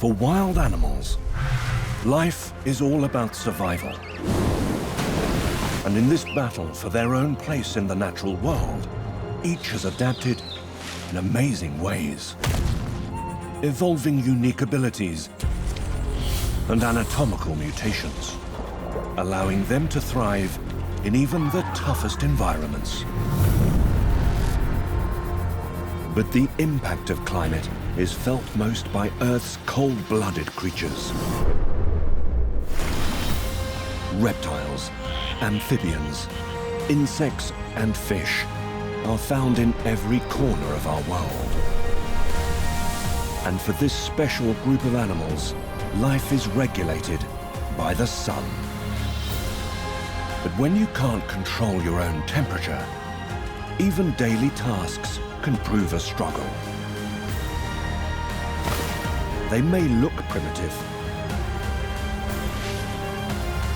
For wild animals, life is all about survival. And in this battle for their own place in the natural world, each has adapted in amazing ways, evolving unique abilities and anatomical mutations, allowing them to thrive in even the toughest environments. But the impact of climate is felt most by Earth's cold-blooded creatures. Reptiles, amphibians, insects and fish are found in every corner of our world. And for this special group of animals, life is regulated by the sun. But when you can't control your own temperature, even daily tasks can prove a struggle. They may look primitive,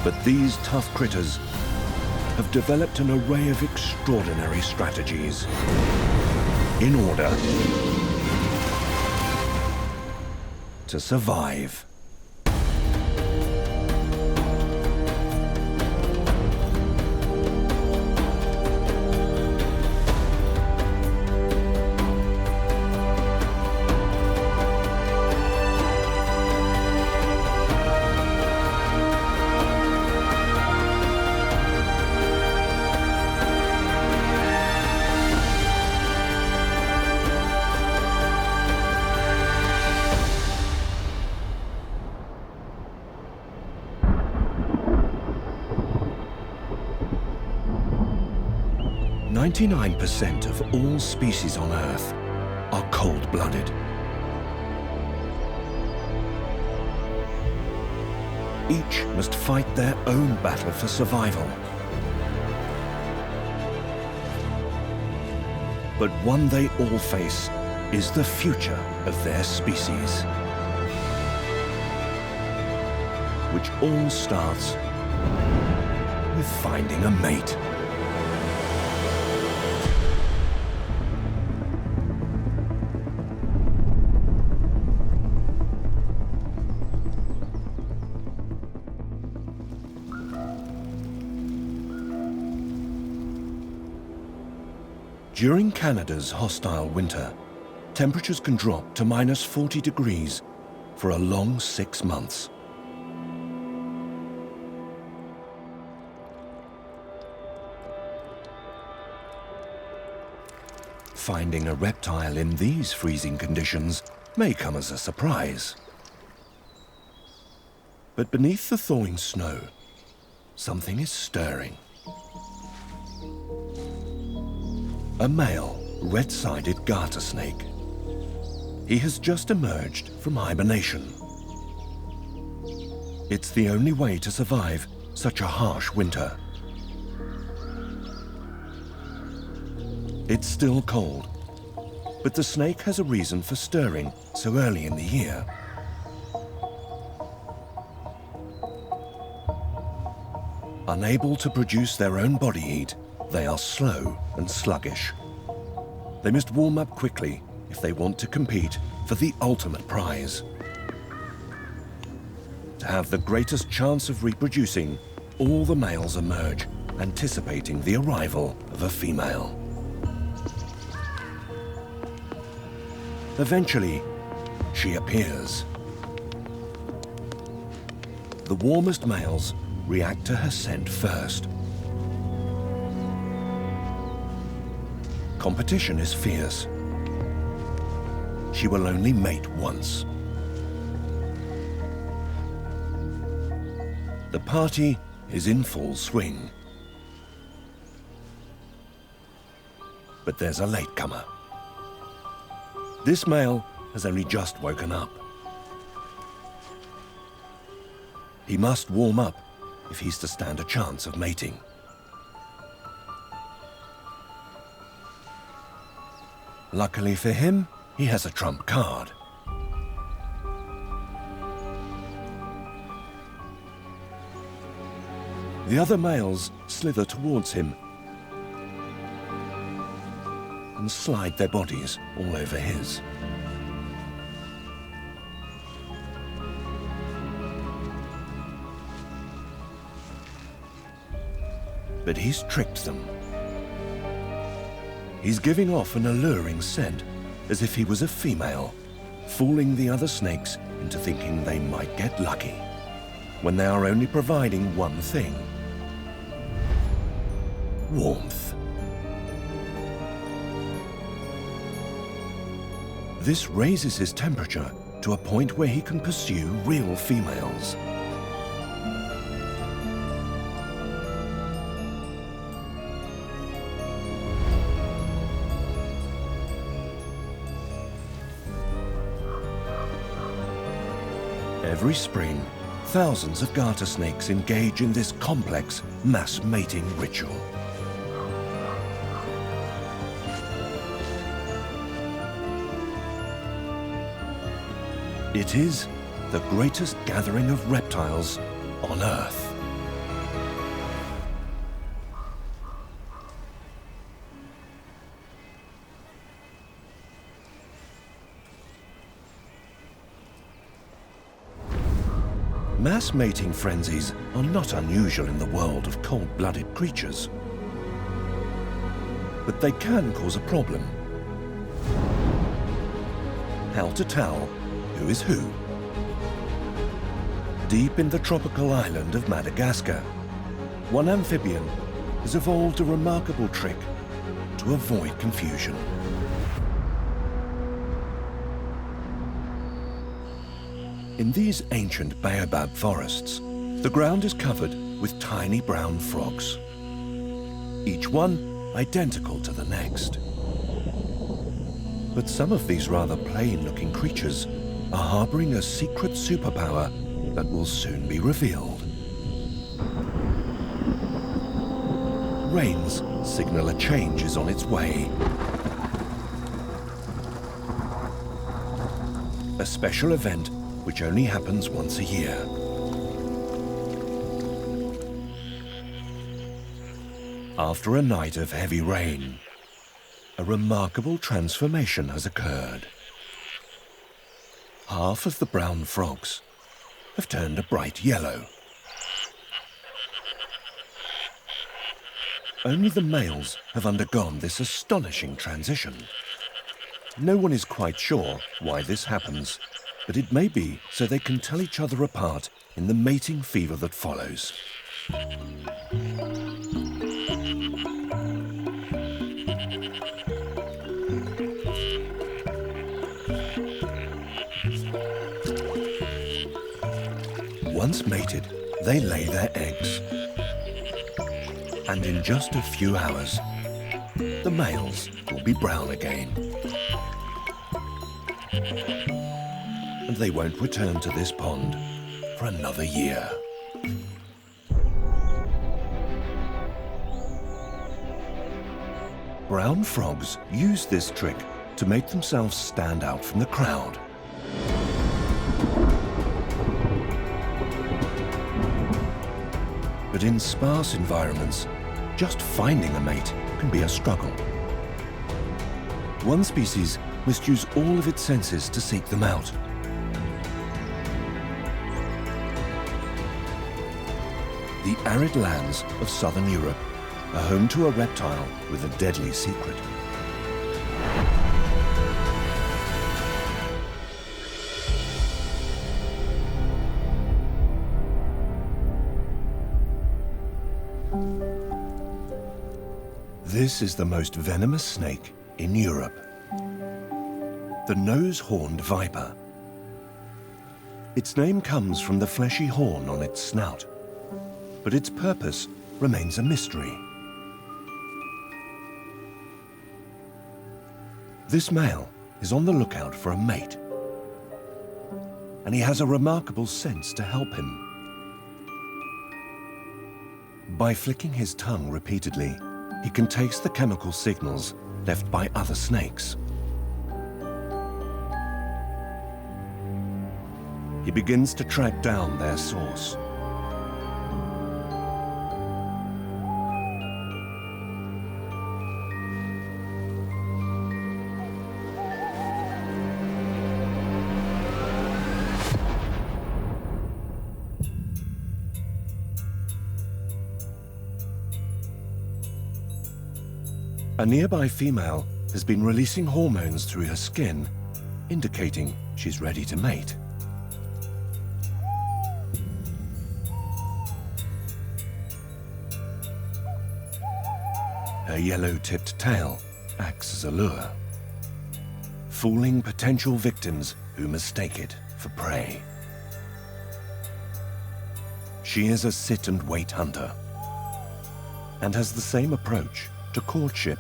but these tough critters have developed an array of extraordinary strategies in order to survive. "99% of all species on Earth are cold-blooded. Each must fight their own battle for survival. But one they all face is the future of their species, which all starts with finding a mate." During Canada's hostile winter, temperatures can drop to -40 degrees for a long 6 months. Finding a reptile in these freezing conditions may come as a surprise. But beneath the thawing snow, something is stirring. A male, red-sided garter snake. He has just emerged from hibernation. It's the only way to survive such a harsh winter. It's still cold, but the snake has a reason for stirring so early in the year. Unable to produce their own body heat, they are slow and sluggish. They must warm up quickly if they want to compete for the ultimate prize. To have the greatest chance of reproducing, all the males emerge, anticipating the arrival of a female. Eventually, she appears. The warmest males react to her scent first. Competition is fierce. She will only mate once. The party is in full swing. But there's a latecomer. This male has only just woken up. He must warm up if he's to stand a chance of mating. Luckily for him, he has a trump card. The other males slither towards him and slide their bodies all over his. but he's tricked them. He's giving off an alluring scent as if he was a female, fooling the other snakes into thinking they might get lucky, when they are only providing one thing: warmth. This raises his temperature to a point where he can pursue real females. Every spring, thousands of garter snakes engage in this complex mass mating ritual. It is the greatest gathering of reptiles on Earth. Mass mating frenzies are not unusual in the world of cold-blooded creatures, but they can cause a problem. How to tell who is who? Deep in the tropical island of Madagascar, one amphibian has evolved a remarkable trick to avoid confusion. In these ancient baobab forests, the ground is covered with tiny brown frogs, each one identical to the next. But some of these rather plain-looking creatures are harboring a secret superpower that will soon be revealed. Rains signal a change is on its way. A special event which only happens once a year. After a night of heavy rain, a remarkable transformation has occurred. Half of the brown frogs have turned a bright yellow. Only the males have undergone this astonishing transition. No one is quite sure why this happens, but it may be so they can tell each other apart in the mating fever that follows. Once mated, they lay their eggs. And in just a few hours, the males will be brown again. And they won't return to this pond for another year. Brown frogs use this trick to make themselves stand out from the crowd. But in sparse environments, just finding a mate can be a struggle. One species must use all of its senses to seek them out. The arid lands of southern Europe are home to a reptile with a deadly secret. This is the most venomous snake in Europe, the nose-horned viper. Its name comes from the fleshy horn on its snout, but its purpose remains a mystery. This male is on the lookout for a mate, and he has a remarkable sense to help him. By flicking his tongue repeatedly, he can taste the chemical signals left by other snakes. He begins to track down their source. A nearby female has been releasing hormones through her skin, indicating she's ready to mate. Her yellow-tipped tail acts as a lure, fooling potential victims who mistake it for prey. She is a sit-and-wait hunter and has the same approach to courtship.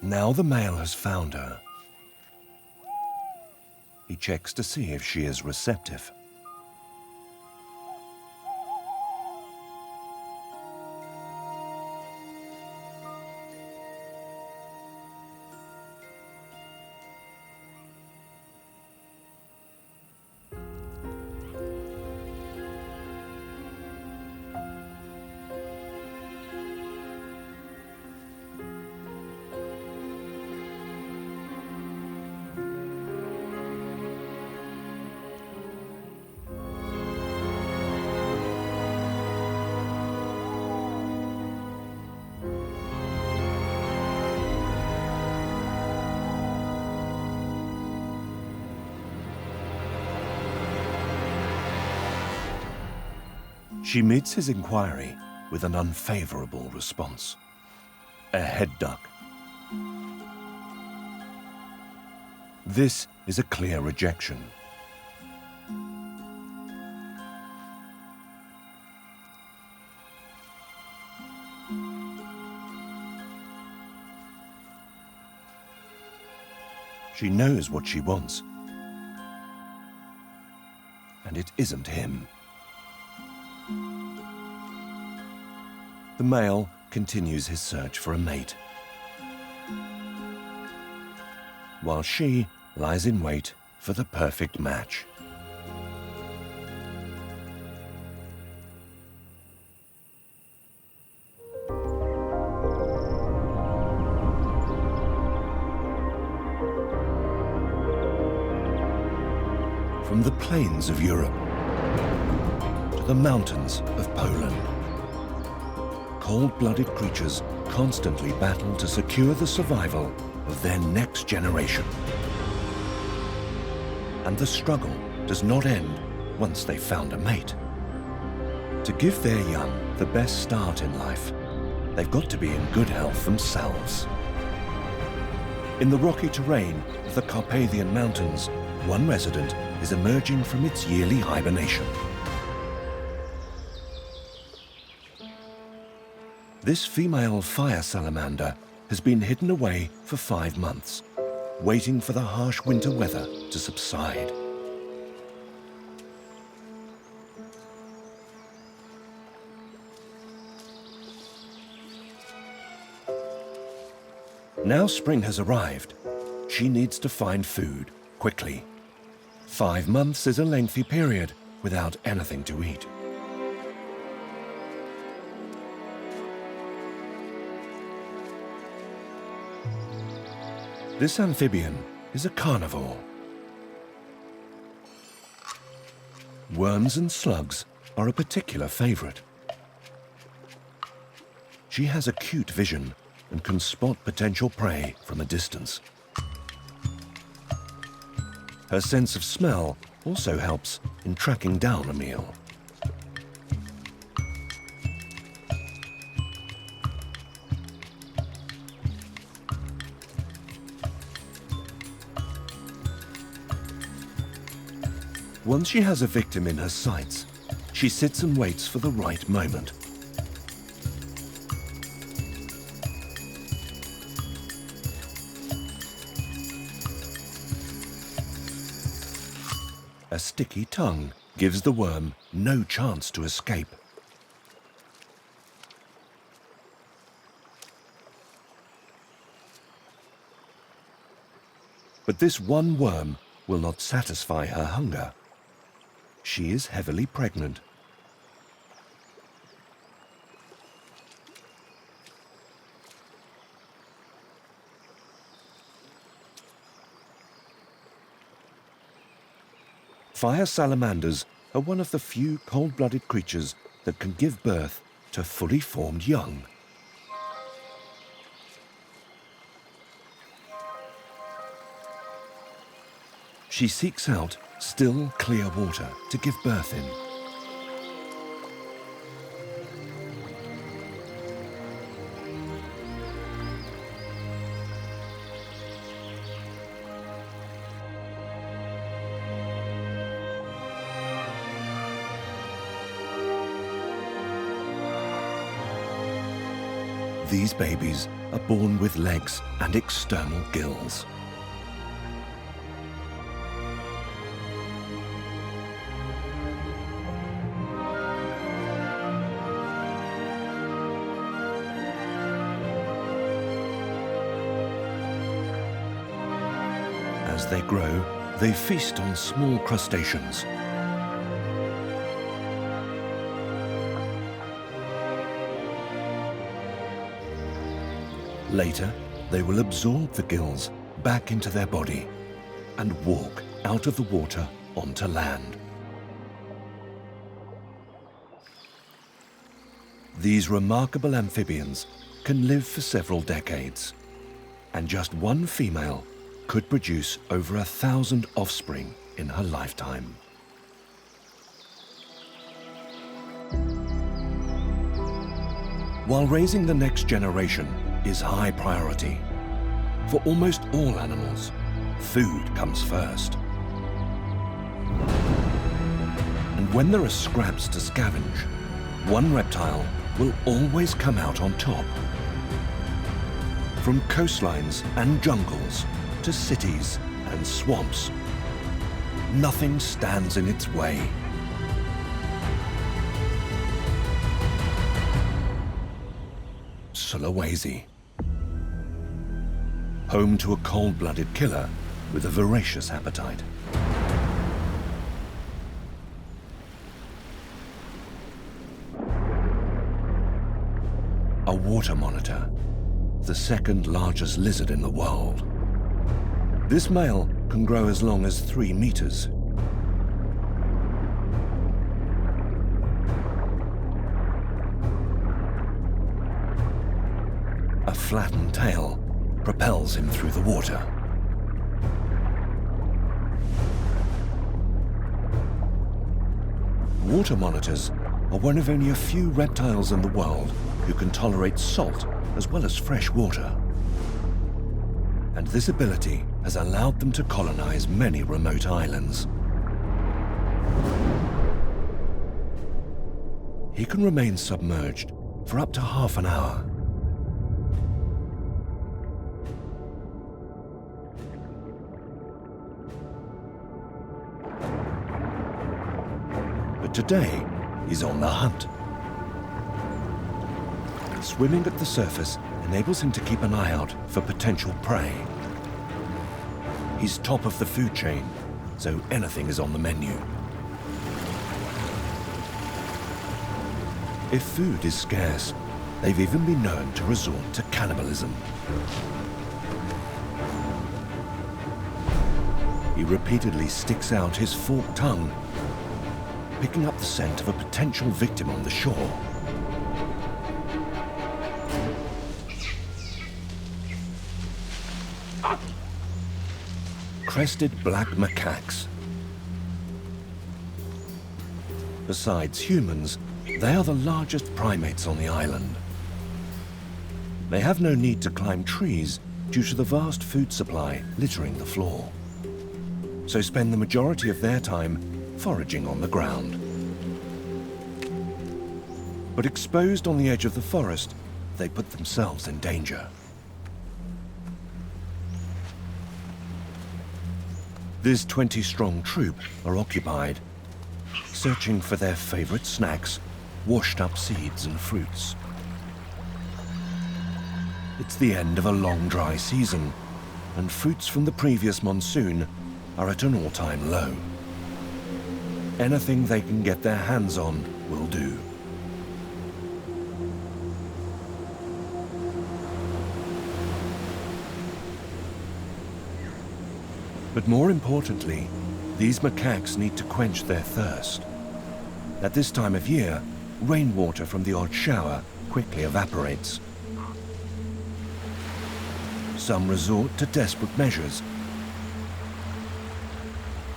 Now the male has found her. He checks to see if she is receptive. She meets his inquiry with an unfavorable response. A head duck. This is a clear rejection. She knows what she wants, and it isn't him. The male continues his search for a mate, while she lies in wait for the perfect match. From the plains of Europe to the mountains of Poland, cold-blooded creatures constantly battle to secure the survival of their next generation. And the struggle does not end once they've found a mate. To give their young the best start in life, they've got to be in good health themselves. In the rocky terrain of the Carpathian Mountains, one resident is emerging from its yearly hibernation. This female fire salamander has been hidden away for 5 months, waiting for the harsh winter weather to subside. Now spring has arrived, she needs to find food quickly. 5 months is a lengthy period without anything to eat. This amphibian is a carnivore. Worms and slugs are a particular favorite. She has acute vision and can spot potential prey from a distance. Her sense of smell also helps in tracking down a meal. Once she has a victim in her sights, she sits and waits for the right moment. A sticky tongue gives the worm no chance to escape. But this one worm will not satisfy her hunger. She is heavily pregnant. fire salamanders are one of the few cold-blooded creatures that can give birth to fully formed young. She seeks out still, clear water to give birth in. These babies are born with legs and external gills. As they grow, they feast on small crustaceans. Later, they will absorb the gills back into their body and walk out of the water onto land. These remarkable amphibians can live for several decades, and just one female could produce over 1,000 offspring in her lifetime. While raising the next generation is high priority, for almost all animals, food comes first. And when there are scraps to scavenge, one reptile will always come out on top. From coastlines and jungles to cities and swamps, nothing stands in its way. Sulawesi, home to a cold-blooded killer with a voracious appetite. A water monitor, the second largest lizard in the world. This male can grow as long as 3 meters. A flattened tail propels him through the water. Water monitors are one of only a few reptiles in the world who can tolerate salt as well as fresh water. And this ability has allowed them to colonize many remote islands. He can remain submerged for up to half an hour. But today, he's on the hunt. Swimming at the surface enables him to keep an eye out for potential prey. He's top of the food chain, so anything is on the menu. If food is scarce, they've even been known to resort to cannibalism. He repeatedly sticks out his forked tongue, picking up the scent of a potential victim on the shore. Crested black macaques. Besides humans, they are the largest primates on the island. They have no need to climb trees due to the vast food supply littering the floor, so spend the majority of their time foraging on the ground. But exposed on the edge of the forest, they put themselves in danger. This 20-strong troop are occupied, searching for their favorite snacks, washed-up seeds and fruits. It's the end of a long, dry season, and fruits from the previous monsoon are at an all-time low. Anything they can get their hands on will do. But more importantly, These macaques need to quench their thirst. At this time of year, rainwater from the odd shower quickly evaporates. Some resort to desperate measures,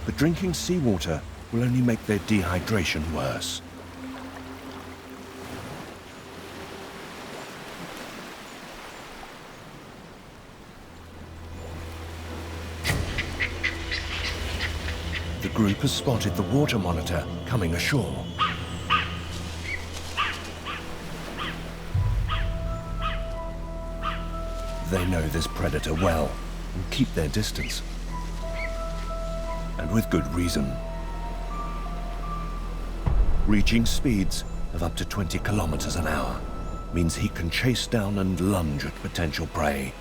but drinking seawater will only make their dehydration worse. The group has spotted the water monitor coming ashore. They know this predator well and keep their distance. And with good reason. Reaching speeds of up to 20 kilometers an hour means he can chase down and lunge at potential prey.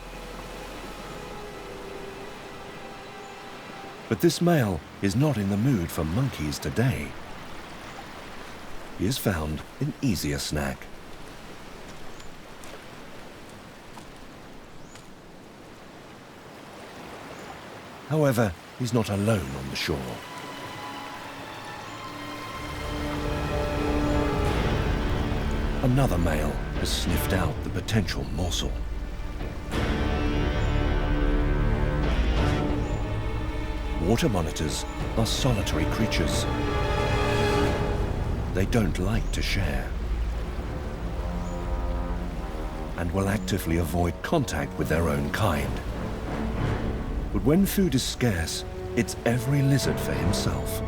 But this male is not in the mood for monkeys today. He has found an easier snack. However, he's not alone on the shore. Another male has sniffed out the potential morsel. Water monitors are solitary creatures. They don't like to share and will actively avoid contact with their own kind. But when food is scarce, it's every lizard for himself.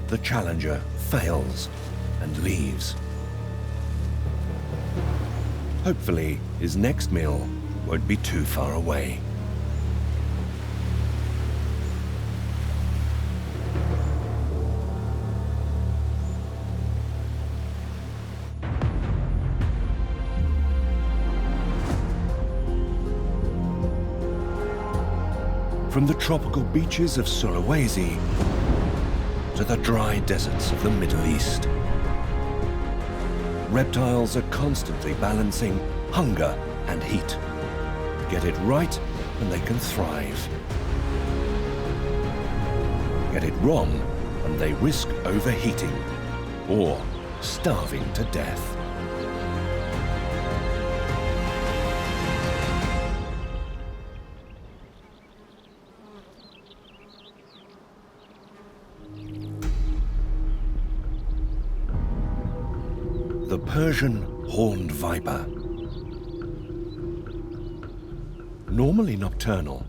The challenger fails and leaves. Hopefully, his next meal won't be too far away. From the tropical beaches of Sulawesi to the dry deserts of the Middle East, reptiles are constantly balancing hunger and heat. Get it right and they can thrive. Get it wrong and they risk overheating or starving to death. The Persian horned viper. Normally nocturnal,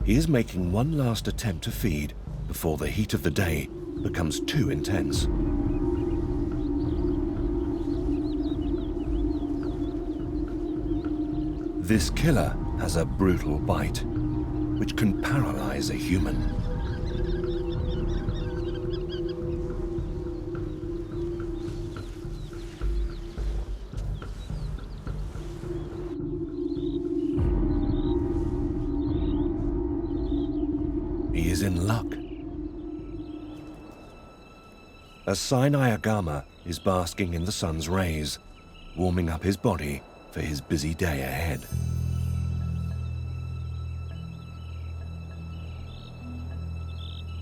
he is making one last attempt to feed before the heat of the day becomes too intense. This killer has a brutal bite, which can paralyze a human. He is in luck. A Sinai agama is basking in the sun's rays, warming up his body for his busy day ahead.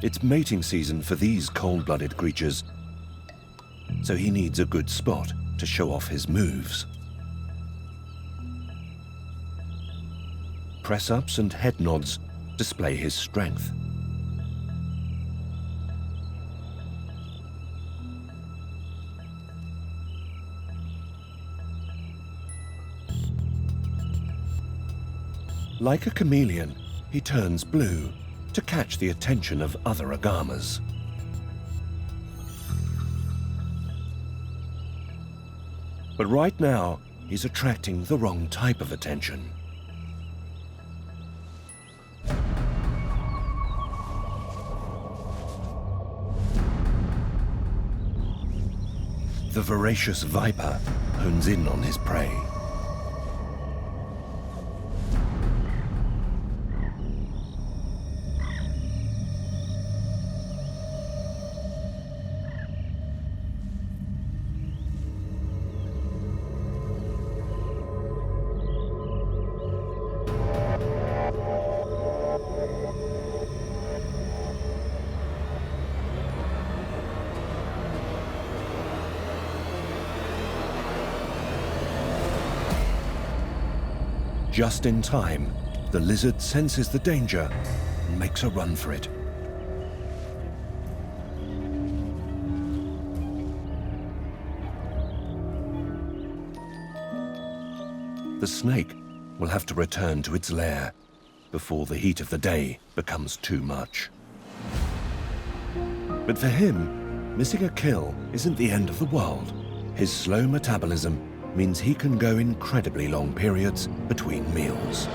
It's mating season for these cold-blooded creatures, so he needs a good spot to show off his moves. Press-ups and head nods display his strength. Like a chameleon, he turns blue to catch the attention of other agamas. But right now, he's attracting the wrong type of attention. The voracious viper hones in on his prey. Just in time, the lizard senses the danger and makes a run for it. The snake will have to return to its lair before the heat of the day becomes too much. But for him, missing a kill isn't the end of the world. His slow metabolism means he can go incredibly long periods between meals.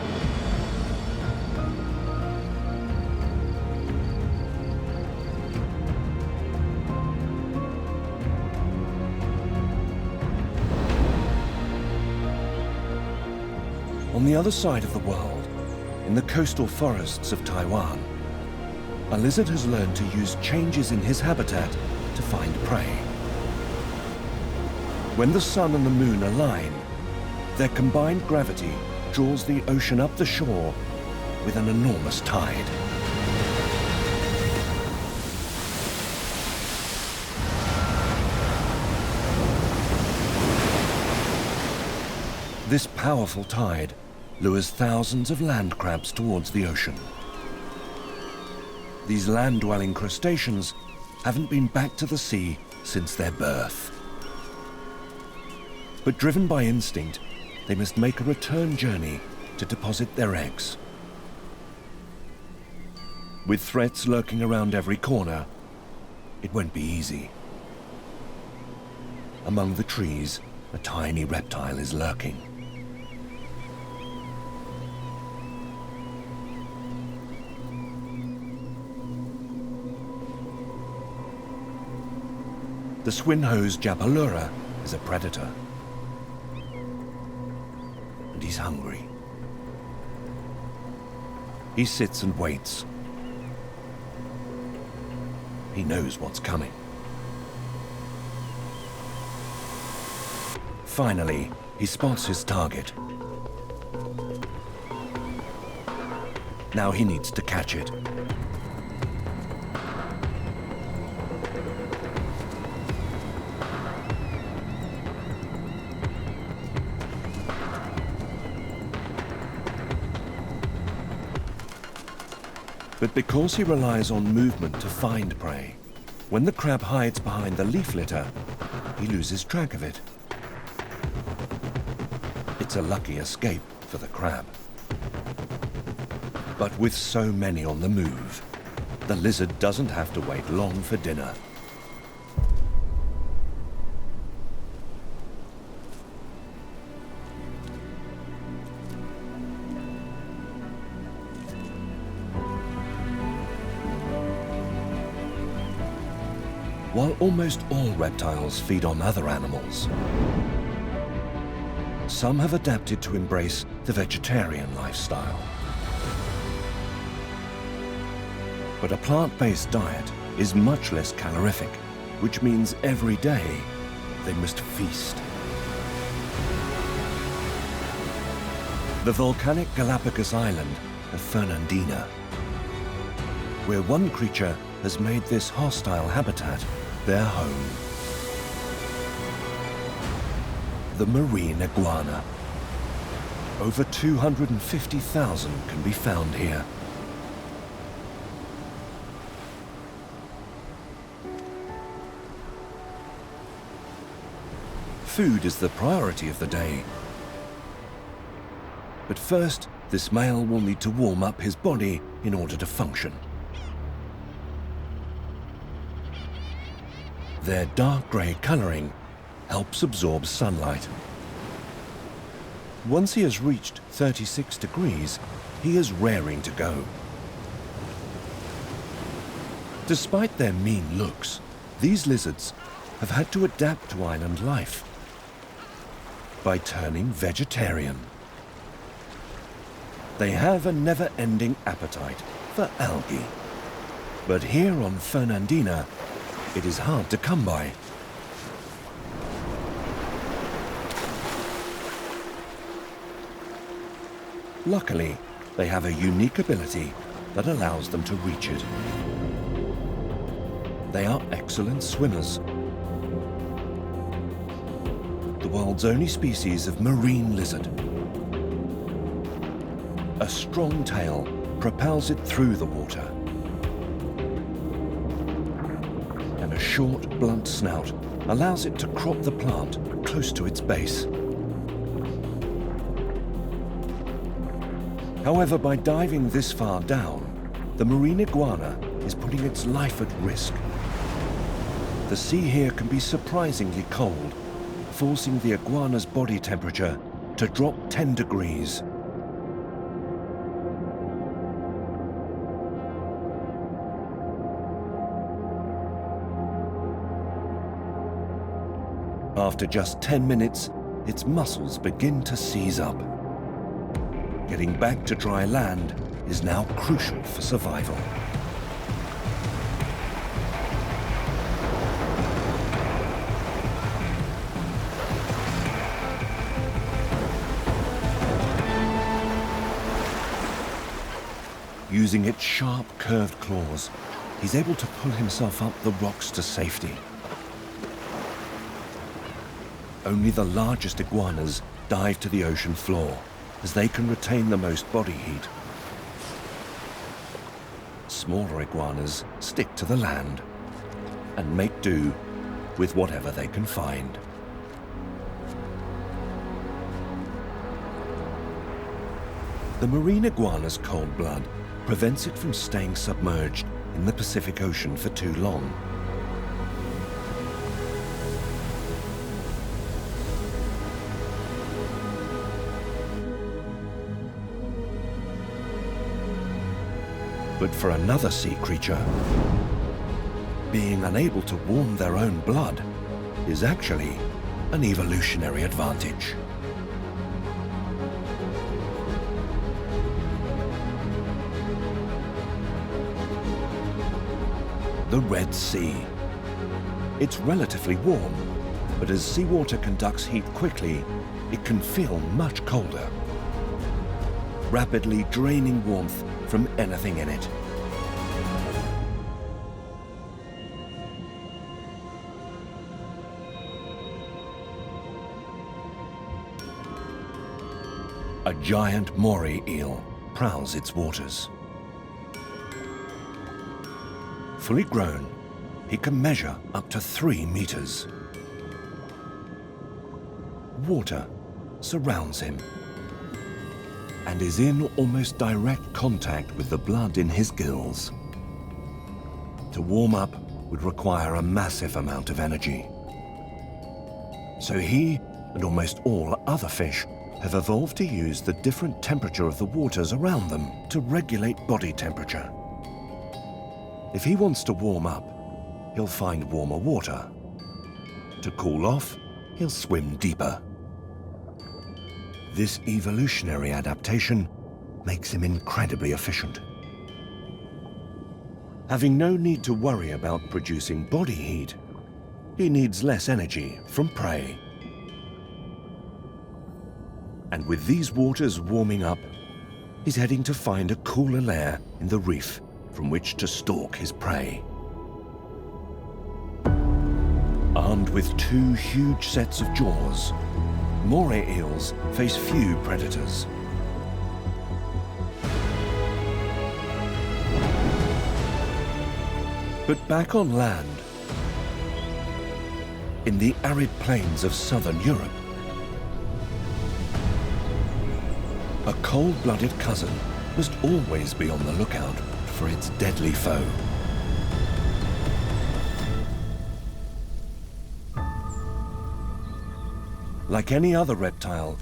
On the other side of the world, in the coastal forests of Taiwan, a lizard has learned to use changes in his habitat to find prey. When the sun and the moon align, their combined gravity draws the ocean up the shore with an enormous tide. This powerful tide lures thousands of land crabs towards the ocean. These land-dwelling crustaceans haven't been back to the sea since their birth. But driven by instinct, they must make a return journey to deposit their eggs. With threats lurking around every corner, it won't be easy. Among the trees, a tiny reptile is lurking. The Swinhoe's Japalura is a predator. And he's hungry. He sits and waits. He knows what's coming. Finally, he spots his target. Now he needs to catch it. But because he relies on movement to find prey, when the crab hides behind the leaf litter, he loses track of it. It's a lucky escape for the crab. But with so many on the move, the lizard doesn't have to wait long for dinner. While almost all reptiles feed on other animals, some have adapted to embrace the vegetarian lifestyle. But a plant-based diet is much less calorific, which means every day they must feast. The volcanic Galapagos island of Fernandina, where one creature has made this hostile habitat their home. The marine iguana. Over 250,000 can be found here. Food is the priority of the day. But first, this male will need to warm up his body in order to function. Their dark grey colouring helps absorb sunlight. Once he has reached 36 degrees, he is raring to go. Despite their mean looks, these lizards have had to adapt to island life by turning vegetarian. They have a never-ending appetite for algae. But here on Fernandina, it is hard to come by. Luckily, they have a unique ability that allows them to reach it. They are excellent swimmers. The world's only species of marine lizard. A strong tail propels it through the water. And a short, blunt snout allows it to crop the plant close to its base. However, by diving this far down, the marine iguana is putting its life at risk. The sea here can be surprisingly cold, forcing the iguana's body temperature to drop 10 degrees. After just 10 minutes, its muscles begin to seize up. Getting back to dry land is now crucial for survival. Using its sharp, curved claws, he's able to pull himself up the rocks to safety. Only the largest iguanas dive to the ocean floor, as they can retain the most body heat. Smaller iguanas stick to the land and make do with whatever they can find. The marine iguana's cold blood prevents it from staying submerged in the Pacific Ocean for too long. But for another sea creature, being unable to warm their own blood is actually an evolutionary advantage. The Red Sea. It's relatively warm, but as seawater conducts heat quickly, it can feel much colder, rapidly draining warmth from anything in it. A giant moray eel prowls its waters. Fully grown, he can measure up to 3 meters. Water surrounds him and is in almost direct contact with the blood in his gills. To warm up would require a massive amount of energy. So he and almost all other fish have evolved to use the different temperature of the waters around them to regulate body temperature. If he wants to warm up, he'll find warmer water. To cool off, he'll swim deeper. This evolutionary adaptation makes him incredibly efficient. Having no need to worry about producing body heat, he needs less energy from prey. And with these waters warming up, he's heading to find a cooler lair in the reef from which to stalk his prey. Armed with 2 huge sets of jaws, moray eels face few predators. But back on land, in the arid plains of southern Europe, a cold-blooded cousin must always be on the lookout for its deadly foe. Like any other reptile,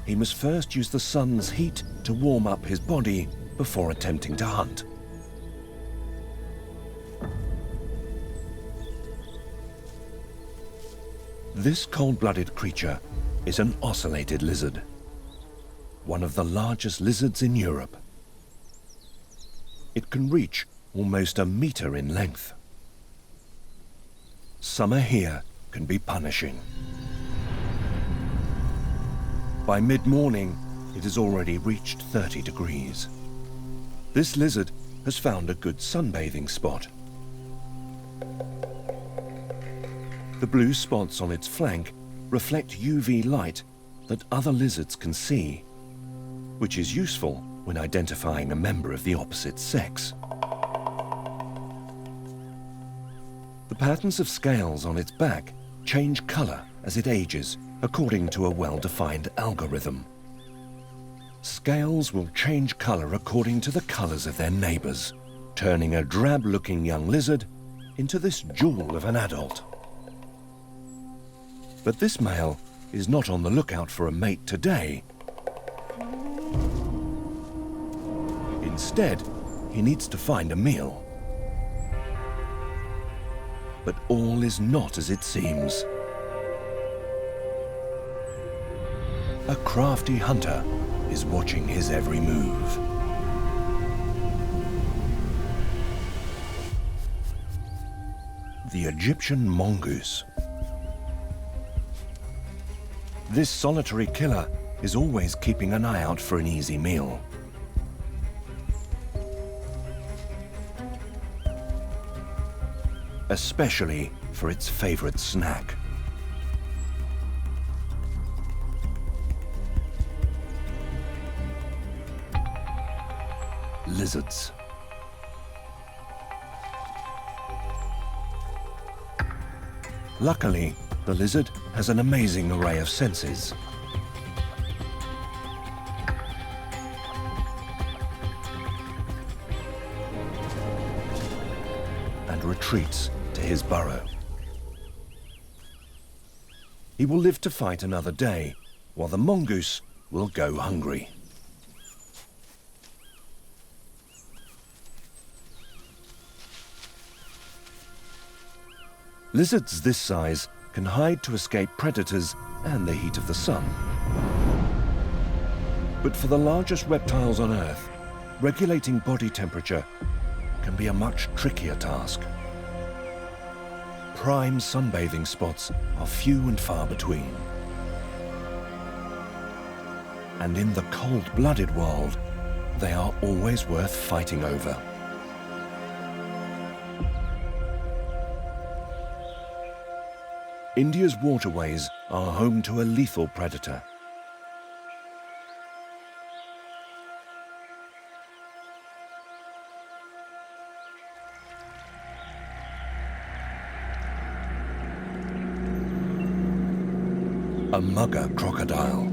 he must first use the sun's heat to warm up his body before attempting to hunt. This cold-blooded creature is an ocellated lizard, one of the largest lizards in Europe. It can reach almost a meter in length. Summer here can be punishing. By mid-morning, it has already reached 30 degrees. This lizard has found a good sunbathing spot. The blue spots on its flank reflect UV light that other lizards can see, which is useful when identifying a member of the opposite sex. The patterns of scales on its back change color as it ages according to a well-defined algorithm. Scales will change color according to the colors of their neighbors, turning a drab-looking young lizard into this jewel of an adult. But this male is not on the lookout for a mate today. Instead, he needs to find a meal. But all is not as it seems. A crafty hunter is watching his every move. The Egyptian mongoose. This solitary killer is always keeping an eye out for an easy meal. Especially for its favorite snack. Lizards. Luckily, the lizard has an amazing array of senses. And retreats to his burrow. He will live to fight another day, while the mongoose will go hungry. Lizards this size can hide to escape predators and the heat of the sun. But for the largest reptiles on Earth, regulating body temperature can be a much trickier task. Prime sunbathing spots are few and far between. And in the cold-blooded world, they are always worth fighting over. India's waterways are home to a lethal predator. A mugger crocodile.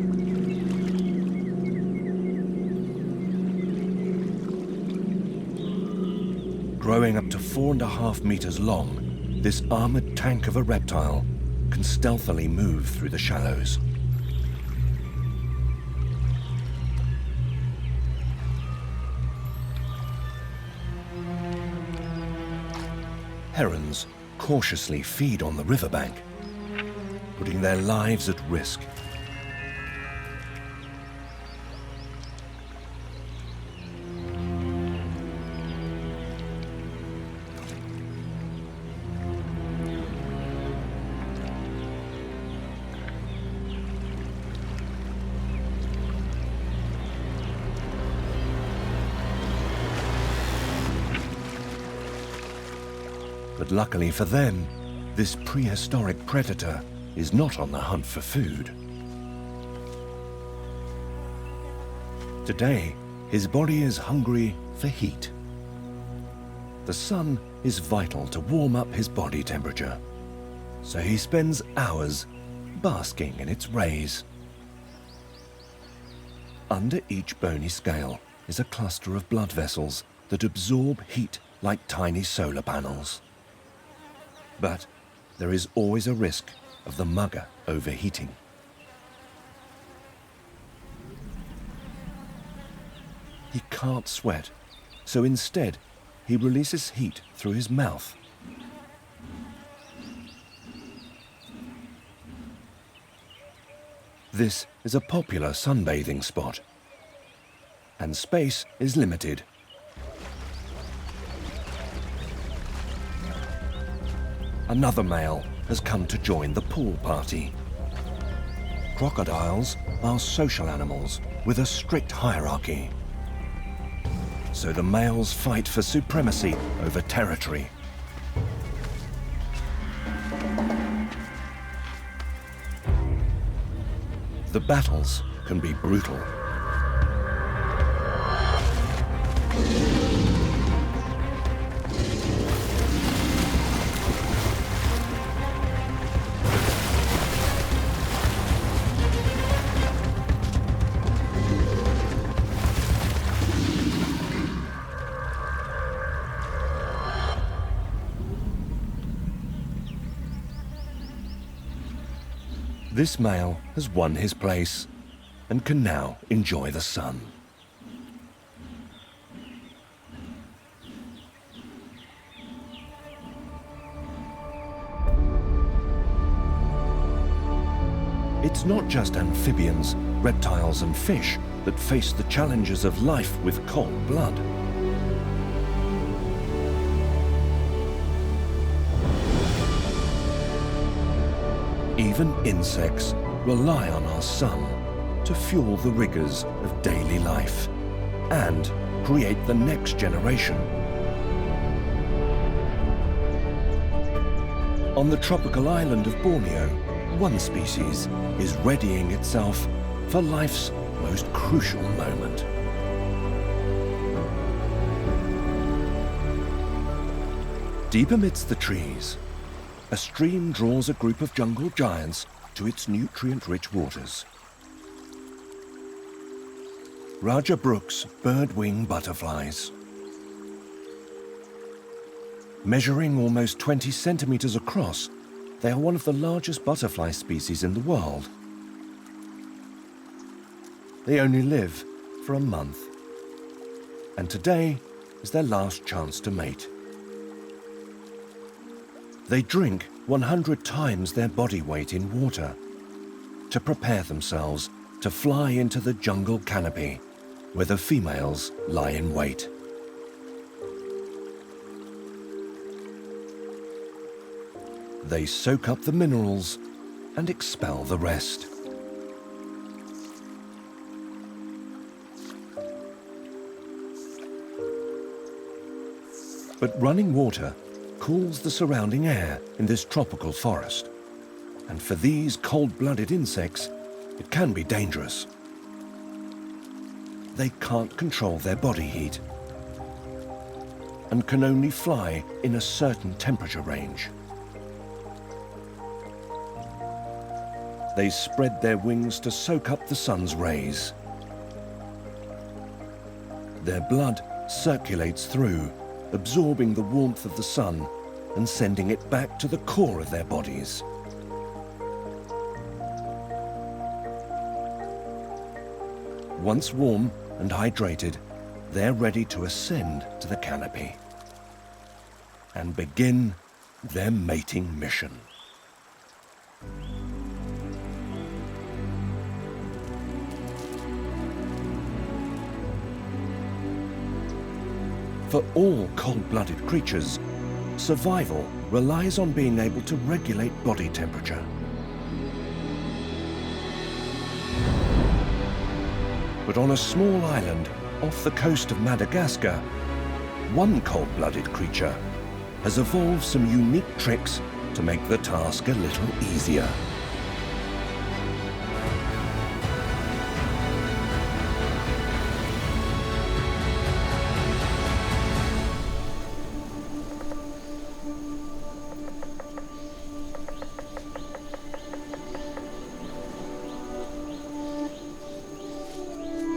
Growing up to 4.5 meters long, this armored tank of a reptile can stealthily move through the shallows. Herons cautiously feed on the riverbank, putting their lives at risk. But luckily for them, this prehistoric predator is not on the hunt for food. Today, his body is hungry for heat. The sun is vital to warm up his body temperature, so he spends hours basking in its rays. Under each bony scale is a cluster of blood vessels that absorb heat like tiny solar panels. But there is always a risk of the mugger overheating. He can't sweat, so instead he releases heat through his mouth. This is a popular sunbathing spot, and space is limited. Another male has come to join the pool party. Crocodiles are social animals with a strict hierarchy. So the males fight for supremacy over territory. The battles can be brutal. This male has won his place and can now enjoy the sun. It's not just amphibians, reptiles and fish that face the challenges of life with cold blood. Even insects rely on our sun to fuel the rigors of daily life and create the next generation. On the tropical island of Borneo, one species is readying itself for life's most crucial moment. Deep amidst the trees, a stream draws a group of jungle giants to its nutrient-rich waters. Raja Brooks bird-wing butterflies. Measuring almost 20 centimeters across, they are one of the largest butterfly species in the world. They only live for a month, and today is their last chance to mate. They drink 100 times their body weight in water to prepare themselves to fly into the jungle canopy where the females lie in wait. They soak up the minerals and expel the rest. But running water cools the surrounding air in this tropical forest. And for these cold-blooded insects, it can be dangerous. They can't control their body heat and can only fly in a certain temperature range. They spread their wings to soak up the sun's rays. Their blood circulates through, absorbing the warmth of the sun and sending it back to the core of their bodies. Once warm and hydrated, they're ready to ascend to the canopy and begin their mating mission. For all cold-blooded creatures, survival relies on being able to regulate body temperature. But on a small island off the coast of Madagascar, one cold-blooded creature has evolved some unique tricks to make the task a little easier.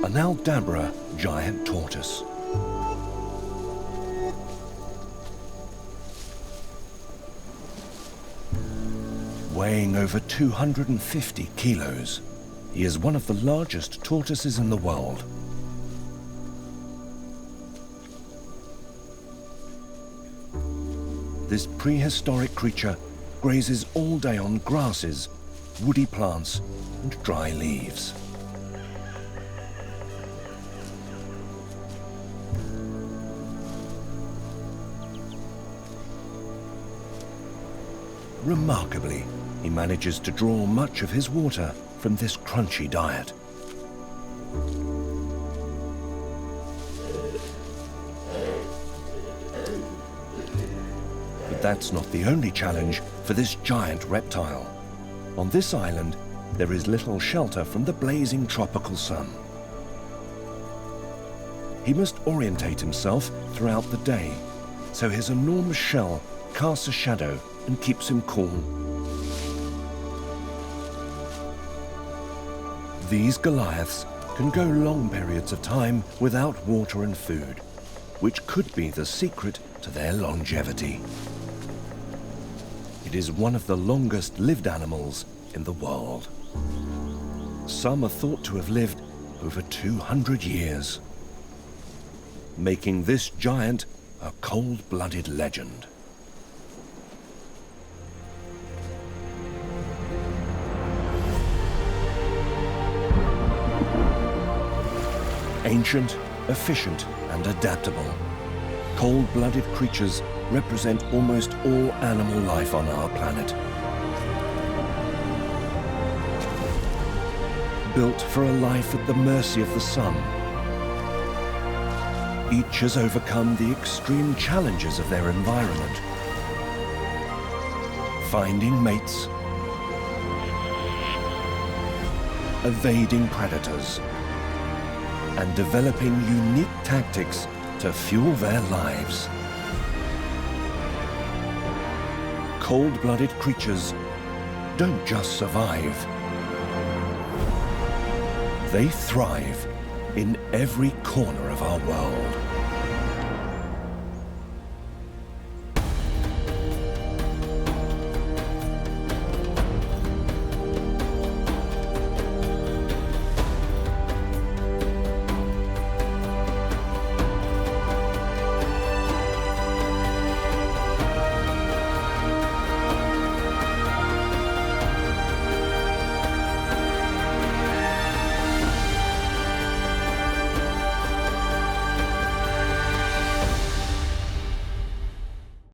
An Aldabra giant tortoise. Weighing over 250 kilos, he is one of the largest tortoises in the world. This prehistoric creature grazes all day on grasses woody plants and dry leaves. Remarkably, he manages to draw much of his water from this crunchy diet. But that's not the only challenge for this giant reptile. On this island, there is little shelter from the blazing tropical sun. He must orientate himself throughout the day, so his enormous shell casts a shadow and keeps him cool. These Goliaths can go long periods of time without water and food, which could be the secret to their longevity. It is one of the longest lived animals in the world. Some are thought to have lived over 200 years, making this giant a cold-blooded legend. Ancient, efficient, and adaptable, cold-blooded creatures represent almost all animal life on our planet. Built for a life at the mercy of the sun, each has overcome the extreme challenges of their environment, finding mates, evading predators, and developing unique tactics to fuel their lives. Cold-blooded creatures don't just survive. They thrive in every corner of our world.